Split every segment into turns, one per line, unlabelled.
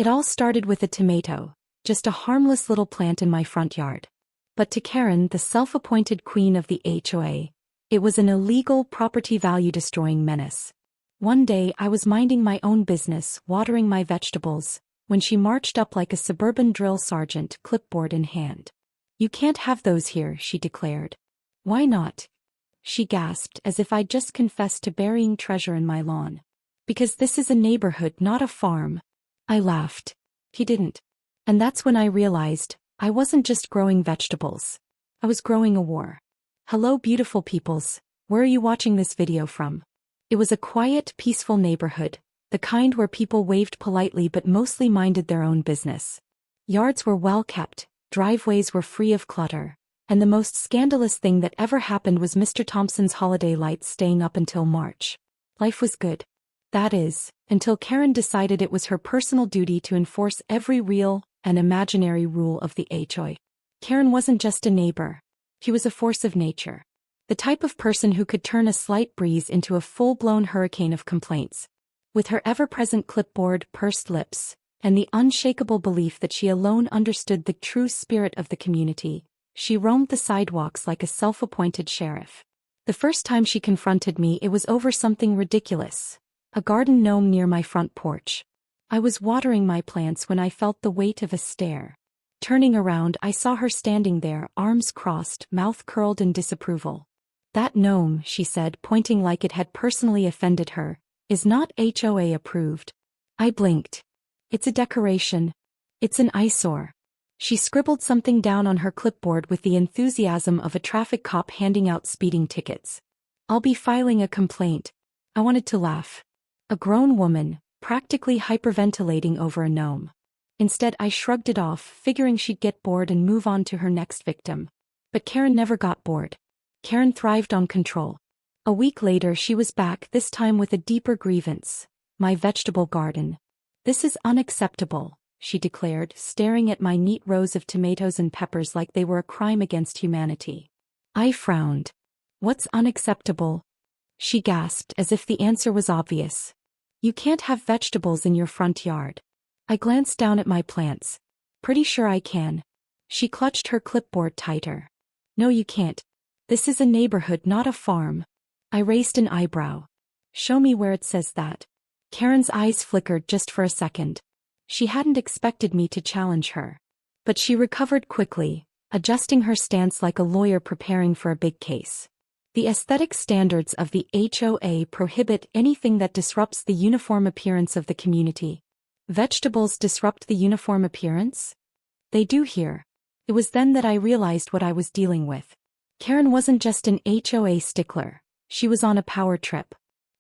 It all started with a tomato, just a harmless little plant in my front yard. But to Karen, the self-appointed queen of the HOA, it was an illegal, property value-destroying menace. One day I was minding my own business, watering my vegetables, when she marched up like a suburban drill sergeant, clipboard in hand. "You can't have those here," she declared. "Why not?" she gasped, as if I'd just confessed to burying treasure in my lawn. "Because this is a neighborhood, not a farm." I laughed. He didn't. And that's when I realized, I wasn't just growing vegetables. I was growing a war. Hello beautiful peoples, where are you watching this video from? It was a quiet, peaceful neighborhood, the kind where people waved politely but mostly minded their own business. Yards were well kept, driveways were free of clutter, and the most scandalous thing that ever happened was Mr. Thompson's holiday lights staying up until March. Life was good. That is, until Karen decided it was her personal duty to enforce every real and imaginary rule of the HOA. Karen wasn't just a neighbor. She was a force of nature. The type of person who could turn a slight breeze into a full-blown hurricane of complaints. With her ever-present clipboard, pursed lips, and the unshakable belief that she alone understood the true spirit of the community, she roamed the sidewalks like a self-appointed sheriff. The first time she confronted me, it was over something ridiculous. A garden gnome near my front porch. I was watering my plants when I felt the weight of a stare. Turning around, I saw her standing there, arms crossed, mouth curled in disapproval. "That gnome," she said, pointing like it had personally offended her, "is not HOA approved." I blinked. "It's a decoration. It's an eyesore." She scribbled something down on her clipboard with the enthusiasm of a traffic cop handing out speeding tickets. "I'll be filing a complaint." I wanted to laugh. A grown woman, practically hyperventilating over a gnome. Instead, I shrugged it off, figuring she'd get bored and move on to her next victim. But Karen never got bored. Karen thrived on control. A week later she was back, this time with a deeper grievance. "My vegetable garden. This is unacceptable," she declared, staring at my neat rows of tomatoes and peppers like they were a crime against humanity. I frowned. "What's unacceptable?" she gasped, as if the answer was obvious. "You can't have vegetables in your front yard." I glanced down at my plants. "Pretty sure I can." She clutched her clipboard tighter. "No, you can't. This is a neighborhood, not a farm." I raised an eyebrow. "Show me where it says that." Karen's eyes flickered just for a second. She hadn't expected me to challenge her. But she recovered quickly, adjusting her stance like a lawyer preparing for a big case. "The aesthetic standards of the HOA prohibit anything that disrupts the uniform appearance of the community." Vegetables disrupt the uniform appearance? They do here. It was then that I realized what I was dealing with. Karen wasn't just an HOA stickler, she was on a power trip.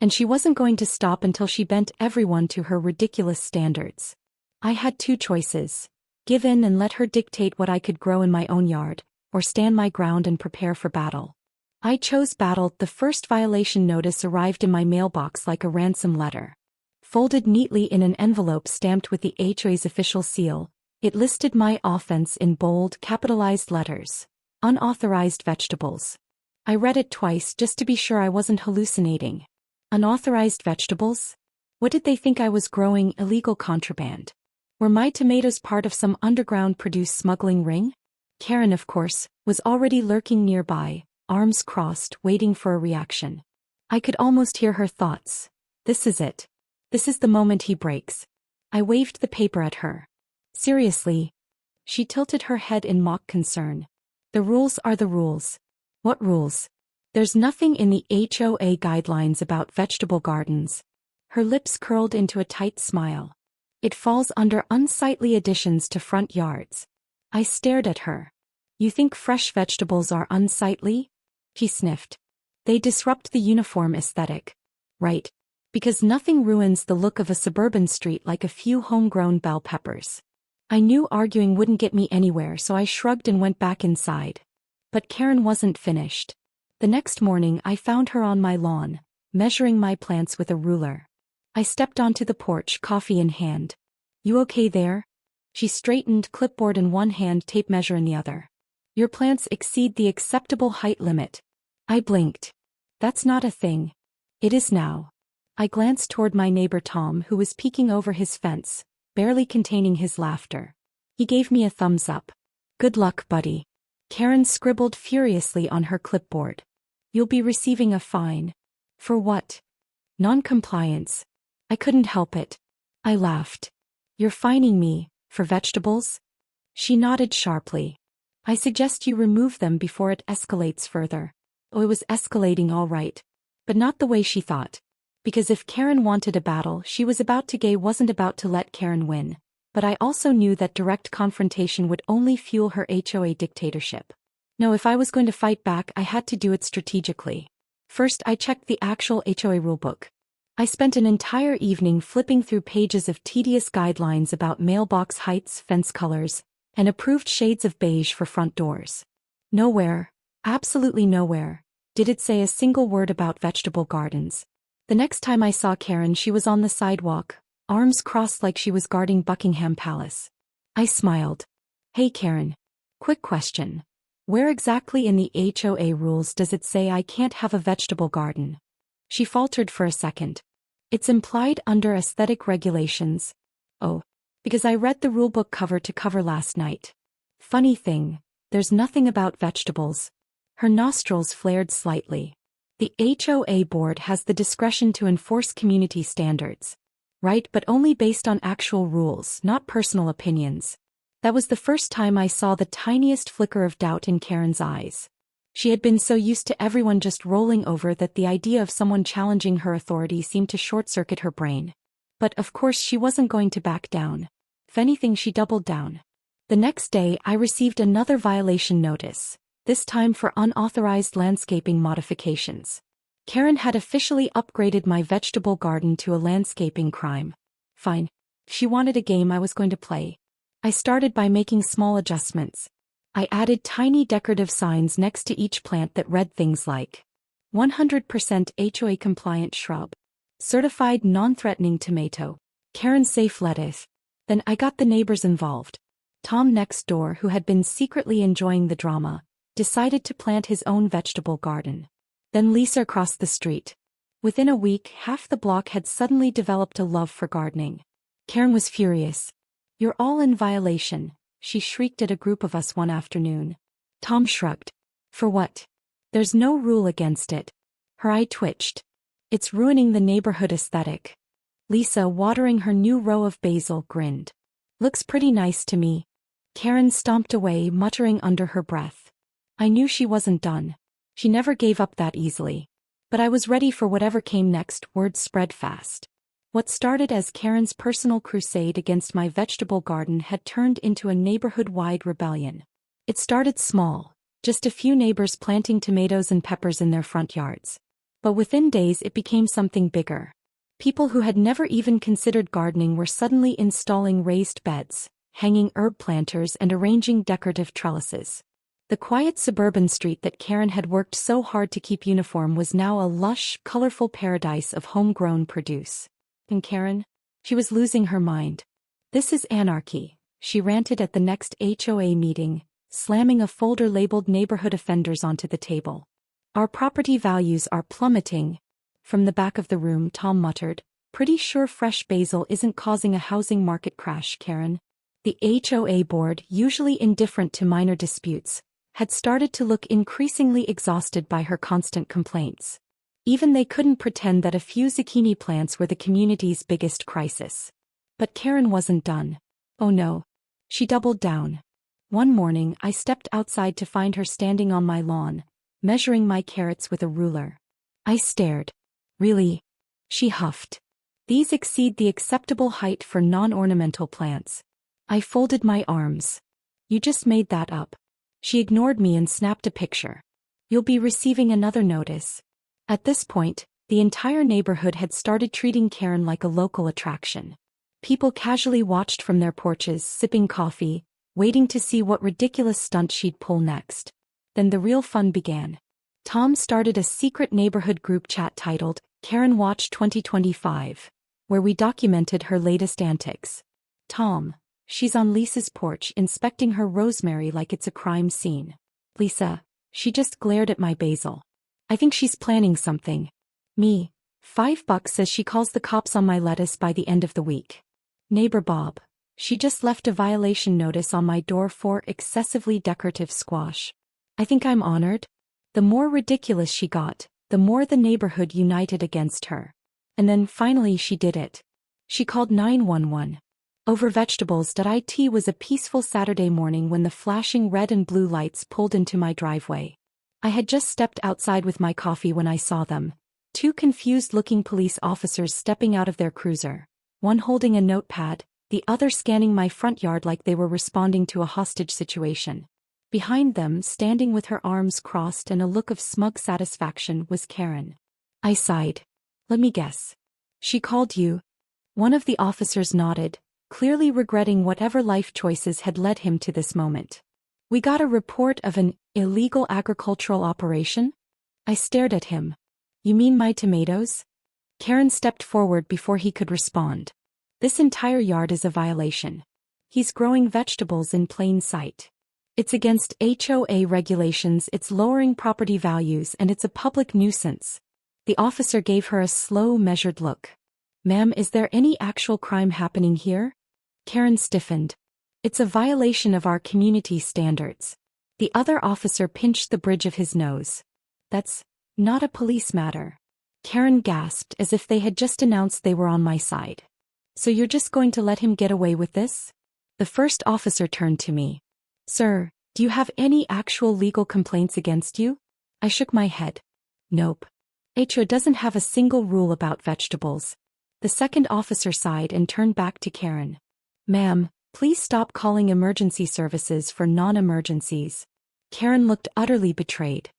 And she wasn't going to stop until she bent everyone to her ridiculous standards. I had two choices: give in and let her dictate what I could grow in my own yard, or stand my ground and prepare for battle. I chose battle. The first violation notice arrived in my mailbox like a ransom letter. Folded neatly in an envelope stamped with the HOA's official seal, it listed my offense in bold, capitalized letters: unauthorized vegetables. I read it twice just to be sure I wasn't hallucinating. Unauthorized vegetables? What did they think I was growing? Illegal contraband? Were my tomatoes part of some underground produce smuggling ring? Karen, of course, was already lurking nearby, arms crossed, waiting for a reaction. I could almost hear her thoughts. "This is it. This is the moment he breaks." I waved the paper at her. "Seriously?" She tilted her head in mock concern. "The rules are the rules." "What rules?" "There's nothing in the HOA guidelines about vegetable gardens." Her lips curled into a tight smile. "It falls under unsightly additions to front yards." I stared at her. "You think fresh vegetables are unsightly?" She sniffed. "They disrupt the uniform aesthetic." "Right. Because nothing ruins the look of a suburban street like a few homegrown bell peppers." I knew arguing wouldn't get me anywhere, so I shrugged and went back inside. But Karen wasn't finished. The next morning I found her on my lawn, measuring my plants with a ruler. I stepped onto the porch, coffee in hand. "You okay there?" She straightened, clipboard in one hand, tape measure in the other. "Your plants exceed the acceptable height limit." I blinked. "That's not a thing." "It is now." I glanced toward my neighbor Tom, who was peeking over his fence, barely containing his laughter. He gave me a thumbs up. Good luck, buddy. Karen scribbled furiously on her clipboard. You'll be receiving a fine. For what? Non-compliance. I couldn't help it. I laughed. You're fining me, for vegetables? She nodded sharply. I suggest you remove them before it escalates further. Oh, it was escalating all right. But not the way she thought. Because if Karen wanted a battle, she was about to wasn't about to let Karen win. But I also knew that direct confrontation would only fuel her HOA dictatorship. No, if I was going to fight back, I had to do it strategically. First, I checked the actual HOA rulebook. I spent an entire evening flipping through pages of tedious guidelines about mailbox heights, fence colors, and approved shades of beige for front doors. Nowhere, absolutely nowhere, did it say a single word about vegetable gardens. The next time I saw Karen, she was on the sidewalk, arms crossed like she was guarding Buckingham Palace. I smiled. Hey Karen. Quick question. Where exactly in the HOA rules does it say I can't have a vegetable garden? She faltered for a second. It's implied under aesthetic regulations. Oh, because I read the rulebook cover to cover last night. Funny thing, there's nothing about vegetables. Her nostrils flared slightly. The HOA board has the discretion to enforce community standards. Right, but only based on actual rules, not personal opinions. That was the first time I saw the tiniest flicker of doubt in Karen's eyes. She had been so used to everyone just rolling over that the idea of someone challenging her authority seemed to short-circuit her brain. But of course she wasn't going to back down. If anything, she doubled down. The next day I received another violation notice, this time for unauthorized landscaping modifications. Karen had officially upgraded my vegetable garden to a landscaping crime. Fine. She wanted a game I was going to play. I started by making small adjustments. I added tiny decorative signs next to each plant that read things like 100% HOA compliant shrub, certified non-threatening tomato, Karen safe lettuce. Then I got the neighbors involved. Tom next door, who had been secretly enjoying the drama, decided to plant his own vegetable garden. Then Lisa across the street. Within a week, half the block had suddenly developed a love for gardening. Karen was furious. You're all in violation, she shrieked at a group of us one afternoon. Tom shrugged. For what? There's no rule against it. Her eye twitched. It's ruining the neighborhood aesthetic. Lisa, watering her new row of basil, grinned. Looks pretty nice to me. Karen stomped away, muttering under her breath. I knew she wasn't done. She never gave up that easily. But I was ready for whatever came next. Word spread fast. What started as Karen's personal crusade against my vegetable garden had turned into a neighborhood-wide rebellion. It started small, just a few neighbors planting tomatoes and peppers in their front yards. But within days it became something bigger. People who had never even considered gardening were suddenly installing raised beds, hanging herb planters, and arranging decorative trellises. The quiet suburban street that Karen had worked so hard to keep uniform was now a lush, colorful paradise of homegrown produce. And Karen? She was losing her mind. This is anarchy, she ranted at the next HOA meeting, slamming a folder labeled neighborhood offenders onto the table. Our property values are plummeting. From the back of the room, Tom muttered, pretty sure fresh basil isn't causing a housing market crash, Karen. The HOA board, usually indifferent to minor disputes, had started to look increasingly exhausted by her constant complaints. Even they couldn't pretend that a few zucchini plants were the community's biggest crisis. But Karen wasn't done. Oh no. She doubled down. One morning I stepped outside to find her standing on my lawn, measuring my carrots with a ruler. I stared. Really? She huffed. These exceed the acceptable height for non-ornamental plants. I folded my arms. You just made that up. She ignored me and snapped a picture. You'll be receiving another notice. At this point, the entire neighborhood had started treating Karen like a local attraction. People casually watched from their porches, sipping coffee, waiting to see what ridiculous stunt she'd pull next. Then the real fun began. Tom started a secret neighborhood group chat titled Karen Watch 2025, where we documented her latest antics. Tom. She's on Lisa's porch inspecting her rosemary like it's a crime scene. Lisa. She just glared at my basil. I think she's planning something. Me. $5 says she calls the cops on my lettuce by the end of the week. Neighbor Bob. She just left a violation notice on my door for excessively decorative squash. I think I'm honored. The more ridiculous she got, the more the neighborhood united against her. And then finally she did it. She called 911. Over vegetables. It was a peaceful Saturday morning when the flashing red and blue lights pulled into my driveway. I had just stepped outside with my coffee when I saw them. Two confused-looking police officers stepping out of their cruiser, one holding a notepad, the other scanning my front yard like they were responding to a hostage situation. Behind them, standing with her arms crossed and a look of smug satisfaction, was Karen. I sighed. Let me guess. She called you? One of the officers nodded, clearly regretting whatever life choices had led him to this moment. We got a report of an illegal agricultural operation? I stared at him. You mean my tomatoes? Karen stepped forward before he could respond. This entire yard is a violation. He's growing vegetables in plain sight. It's against HOA regulations, it's lowering property values, and it's a public nuisance. The officer gave her a slow, measured look. Ma'am, is there any actual crime happening here? Karen stiffened. It's a violation of our community standards. The other officer pinched the bridge of his nose. That's not a police matter. Karen gasped as if they had just announced they were on my side. So you're just going to let him get away with this? The first officer turned to me. Sir, do you have any actual legal complaints against you? I shook my head. Nope. HOA doesn't have a single rule about vegetables. The second officer sighed and turned back to Karen. Ma'am, please stop calling emergency services for non-emergencies. Karen looked utterly betrayed.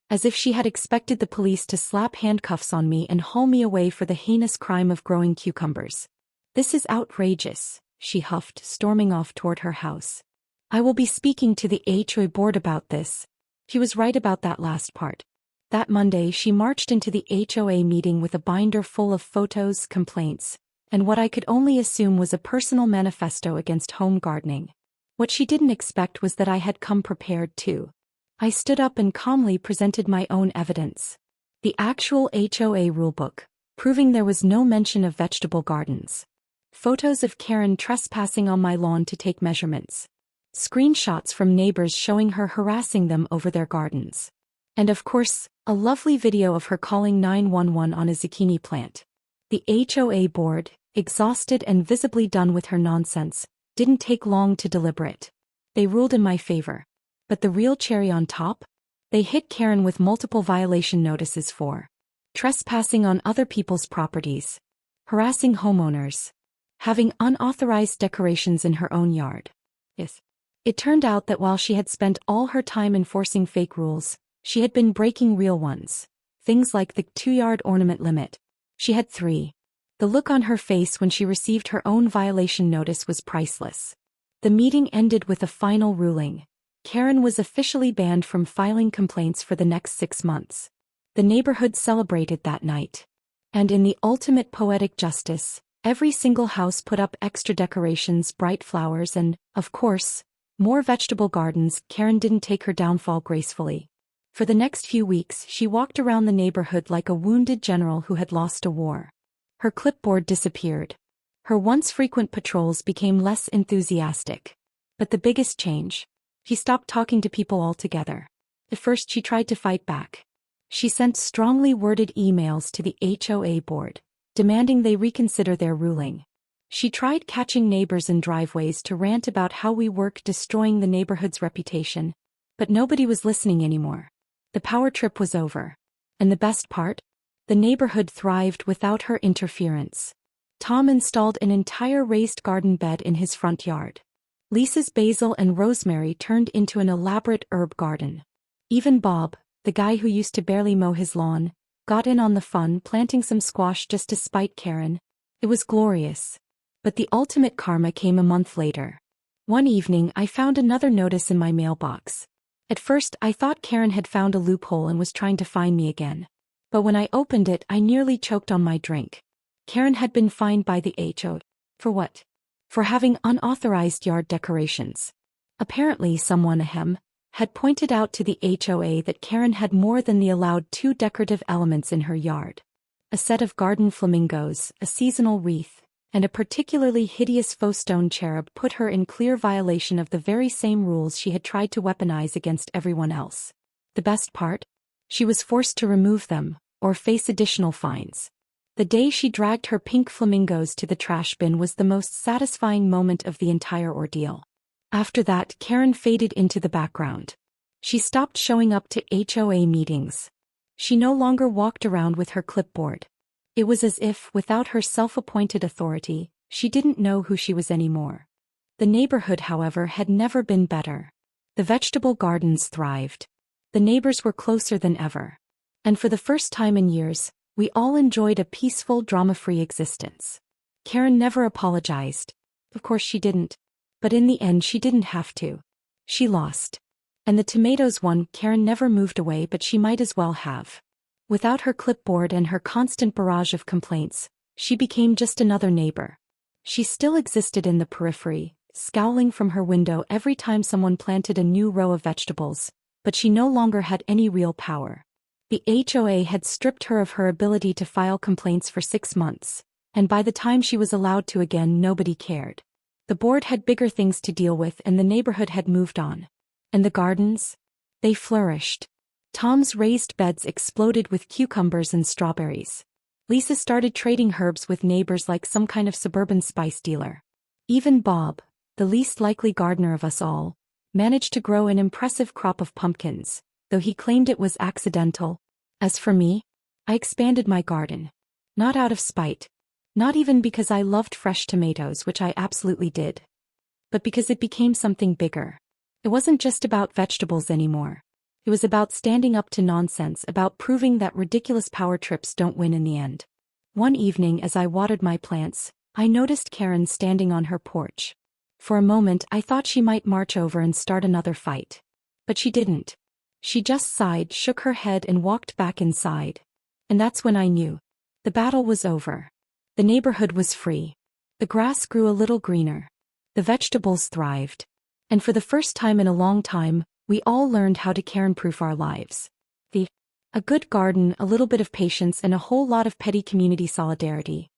As if she had expected the police to slap handcuffs on me and haul me away for the heinous crime of growing cucumbers. This is outrageous, she huffed, storming off toward her house. I will be speaking to the HOA board about this. He was right about that last part. That Monday she marched into the HOA meeting with a binder full of photos, complaints, and what I could only assume was a personal manifesto against home gardening. What she didn't expect was that I had come prepared too. I stood up and calmly presented my own evidence. The actual HOA rulebook, proving there was no mention of vegetable gardens. Photos of Karen trespassing on my lawn to take measurements. Screenshots from neighbors showing her harassing them over their gardens. And of course, a lovely video of her calling 911 on a zucchini plant. The HOA board, exhausted and visibly done with her nonsense, didn't take long to deliberate. They ruled in my favor. But the real cherry on top? They hit Karen with multiple violation notices for trespassing on other people's properties, harassing homeowners, having unauthorized decorations in her own yard. Yes. It turned out that while she had spent all her time enforcing fake rules, she had been breaking real ones. Things like the 2-yard ornament limit. She had 3. The look on her face when she received her own violation notice was priceless. The meeting ended with a final ruling. Karen was officially banned from filing complaints for the next 6 months. The neighborhood celebrated that night. And in the ultimate poetic justice, every single house put up extra decorations, bright flowers, and, of course, more vegetable gardens. Karen didn't take her downfall gracefully. For the next few weeks, she walked around the neighborhood like a wounded general who had lost a war. Her clipboard disappeared. Her once frequent patrols became less enthusiastic. But the biggest change? She stopped talking to people altogether. At first she tried to fight back. She sent strongly worded emails to the HOA board, demanding they reconsider their ruling. She tried catching neighbors in driveways to rant about how we work destroying the neighborhood's reputation, but nobody was listening anymore. The power trip was over. And the best part? The neighborhood thrived without her interference. Tom installed an entire raised garden bed in his front yard. Lisa's basil and rosemary turned into an elaborate herb garden. Even Bob, the guy who used to barely mow his lawn, got in on the fun, planting some squash just to spite Karen. It was glorious. But the ultimate karma came a month later. One evening I found another notice in my mailbox. At first I thought Karen had found a loophole and was trying to find me again. But when I opened it I nearly choked on my drink. Karen had been fined by the HOA. For what? For having unauthorized yard decorations. Apparently someone had pointed out to the HOA that Karen had more than the allowed 2 decorative elements in her yard. A set of garden flamingos, a seasonal wreath, and a particularly hideous faux stone cherub put her in clear violation of the very same rules she had tried to weaponize against everyone else. The best part? She was forced to remove them, or face additional fines. The day she dragged her pink flamingos to the trash bin was the most satisfying moment of the entire ordeal. After that, Karen faded into the background. She stopped showing up to HOA meetings. She no longer walked around with her clipboard. It was as if, without her self-appointed authority, she didn't know who she was anymore. The neighborhood, however, had never been better. The vegetable gardens thrived. The neighbors were closer than ever. And for the first time in years, we all enjoyed a peaceful, drama-free existence. Karen never apologized. Of course she didn't. But in the end she didn't have to. She lost. And the tomatoes won. Karen never moved away, but she might as well have. Without her clipboard and her constant barrage of complaints, she became just another neighbor. She still existed in the periphery, scowling from her window every time someone planted a new row of vegetables, but she no longer had any real power. The HOA had stripped her of her ability to file complaints for 6 months, and by the time she was allowed to again, nobody cared. The board had bigger things to deal with, and the neighborhood had moved on. And the gardens? They flourished. Tom's raised beds exploded with cucumbers and strawberries. Lisa started trading herbs with neighbors like some kind of suburban spice dealer. Even Bob, the least likely gardener of us all, managed to grow an impressive crop of pumpkins, though he claimed it was accidental. As for me, I expanded my garden. Not out of spite. Not even because I loved fresh tomatoes, which I absolutely did. But because it became something bigger. It wasn't just about vegetables anymore. It was about standing up to nonsense, about proving that ridiculous power trips don't win in the end. One evening as I watered my plants, I noticed Karen standing on her porch. For a moment I thought she might march over and start another fight. But she didn't. She just sighed, shook her head and walked back inside. And that's when I knew. The battle was over. The neighborhood was free. The grass grew a little greener. The vegetables thrived. And for the first time in a long time, we all learned how to Karen-proof our lives. A good garden, a little bit of patience, and a whole lot of petty community solidarity.